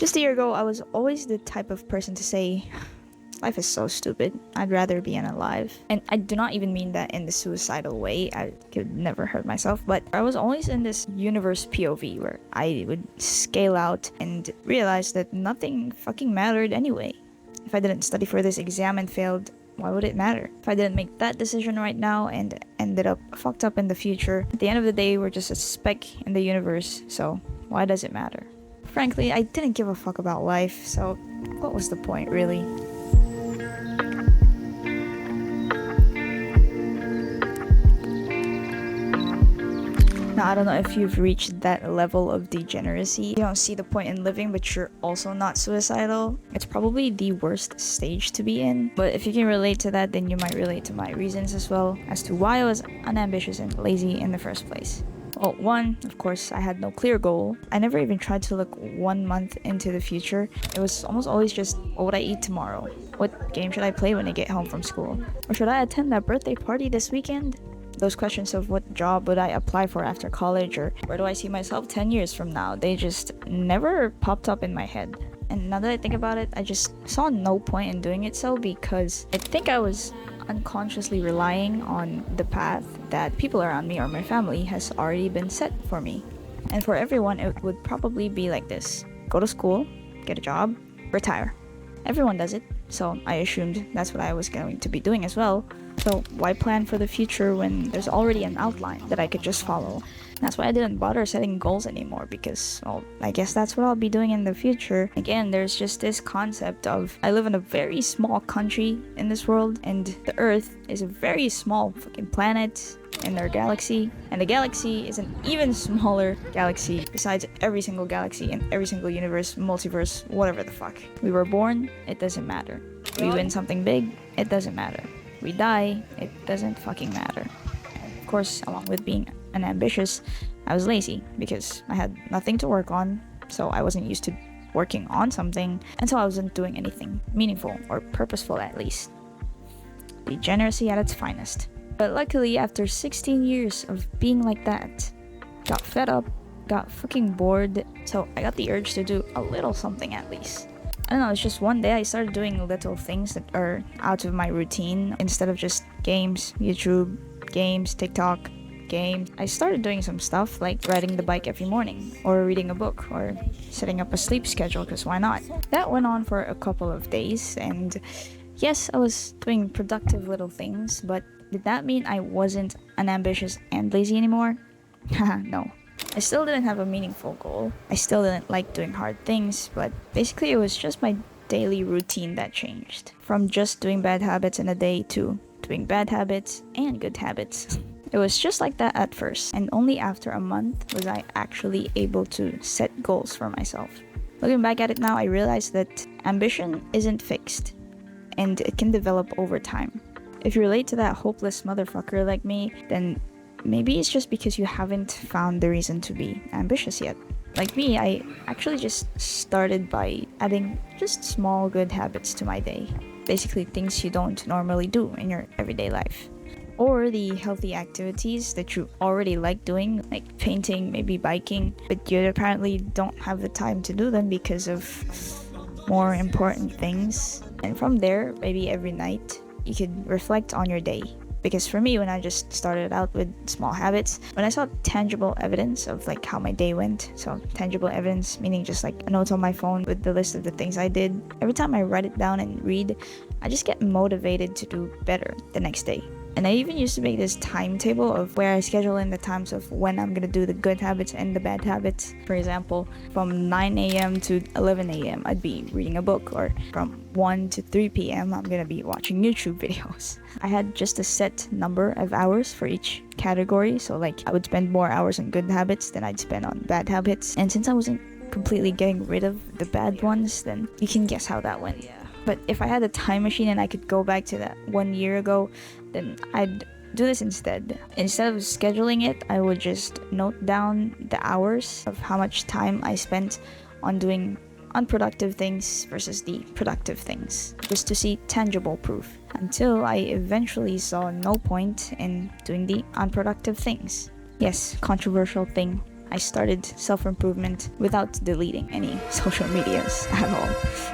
Just a year ago, I was always the type of person to say, life is so stupid. I'd rather be unalive. And I do not even mean that in the suicidal way. I could never hurt myself. But I was always in this universe POV where I would scale out and realize that nothing fucking mattered anyway. If I didn't study for this exam and failed, why would it matter? If I didn't make that decision right now and ended up fucked up in the future, at the end of the day, we're just a speck in the universe. So why does it matter? Frankly, I didn't give a fuck about life. So what was the point, really? Now, I don't know if you've reached that level of degeneracy. You don't see the point in living, but you're also not suicidal. It's probably the worst stage to be in. But if you can relate to that, then you might relate to my reasons as well as to why I was unambitious and lazy in the first place. Well, one, of course, I had no clear goal. I never even tried to look 1 month into the future. It was almost always just, what would I eat tomorrow? What game should I play when I get home from school? Or should I attend that birthday party this weekend? Those questions of what job would I apply for after college, or where do I see myself 10 years from now, they just never popped up in my head. And now that I think about it, I just saw no point in doing it so, because I think I was unconsciously relying on the path that people around me or my family has already been set for me. And for everyone, it would probably be like this: go to school, get a job, retire. Everyone does it, so I assumed that's what I was going to be doing as well. So why plan for the future when there's already an outline that I could just follow? That's why I didn't bother setting goals anymore, because, well, I guess that's what I'll be doing in the future. Again, there's just this concept of, I live in a very small country in this world, and the Earth is a very small fucking planet in their galaxy, and the galaxy is an even smaller galaxy besides every single galaxy in every single universe, multiverse, whatever the fuck. We were born, it doesn't matter. We win something big, it doesn't matter. We die, it doesn't fucking matter. And of course, along with being unambitious, I was lazy because I had nothing to work on, so I wasn't used to working on something, and so I wasn't doing anything meaningful or purposeful, at least. Degeneracy at its finest. But luckily, after 16 years of being like that, got fed up, got fucking bored, so I got the urge to do a little something at least. I don't know, it's just one day I started doing little things that are out of my routine. Instead of just games, YouTube, games, TikTok, games, I started doing some stuff like riding the bike every morning, or reading a book, or setting up a sleep schedule, because why not? That went on for a couple of days, and yes, I was doing productive little things, but did that mean I wasn't unambitious and lazy anymore? Haha, no. I still didn't have a meaningful goal. I still didn't like doing hard things, but basically it was just my daily routine that changed. From just doing bad habits in a day to doing bad habits and good habits. It was just like that at first, and only after a month was I actually able to set goals for myself. Looking back at it now, I realized that ambition isn't fixed, and it can develop over time. If you relate to that hopeless motherfucker like me, then maybe it's just because you haven't found the reason to be ambitious yet. Like me, I actually just started by adding just small good habits to my day. Basically things you don't normally do in your everyday life. Or the healthy activities that you already like doing, like painting, maybe biking, but you apparently don't have the time to do them because of more important things. And from there, maybe every night, you could reflect on your day. Because for me, when I just started out with small habits, when I saw tangible evidence of like how my day went, so tangible evidence meaning just like a note on my phone with the list of the things I did, every time I write it down and read, I just get motivated to do better the next day. And I even used to make this timetable of where I schedule in the times of when I'm gonna do the good habits and the bad habits. For example, from 9 a.m. to 11 a.m. I'd be reading a book, or from 1 to 3 p.m. I'm gonna be watching YouTube videos. I had just a set number of hours for each category, so like I would spend more hours on good habits than I'd spend on bad habits. And since I wasn't completely getting rid of the bad ones, then you can guess how that went. But if I had a time machine and I could go back to that 1 year ago, then I'd do this instead. Instead of scheduling it, I would just note down the hours of how much time I spent on doing unproductive things versus the productive things, just to see tangible proof, until I eventually saw no point in doing the unproductive things. Yes, controversial thing. I started self-improvement without deleting any social medias at all.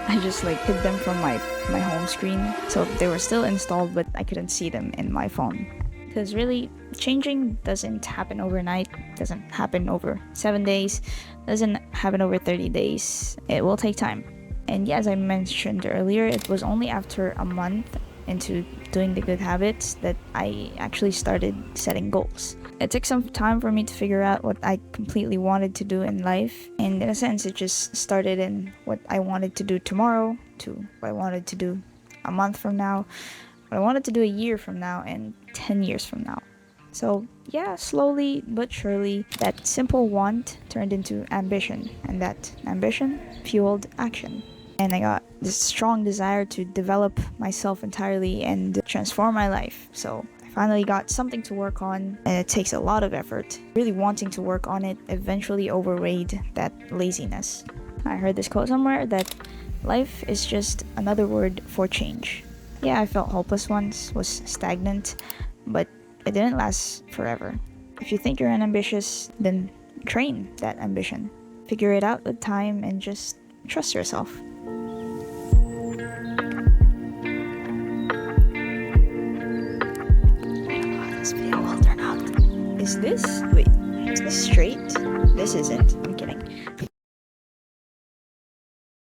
I just like hid them from my home screen, so they were still installed, but I couldn't see them in my phone. Because really, changing doesn't happen overnight, doesn't happen over 7 days, doesn't happen over 30 days. It will take time. And yeah, as I mentioned earlier, it was only after a month into doing the good habits that I actually started setting goals. It took some time for me to figure out what I completely wanted to do in life, and in a sense it just started in what I wanted to do tomorrow to what I wanted to do a month from now, what I wanted to do a year from now, and 10 years from now. So yeah, slowly but surely that simple want turned into ambition, and that ambition fueled action. And I got this strong desire to develop myself entirely and transform my life. So I finally got something to work on, and it takes a lot of effort. Really wanting to work on it eventually overweighed that laziness. I heard this quote somewhere that life is just another word for change. Yeah, I felt hopeless once, was stagnant, but it didn't last forever. If you think you're unambitious, then train that ambition. Figure it out with time and just trust yourself. This video will turn out. Is this straight? This isn't. I'm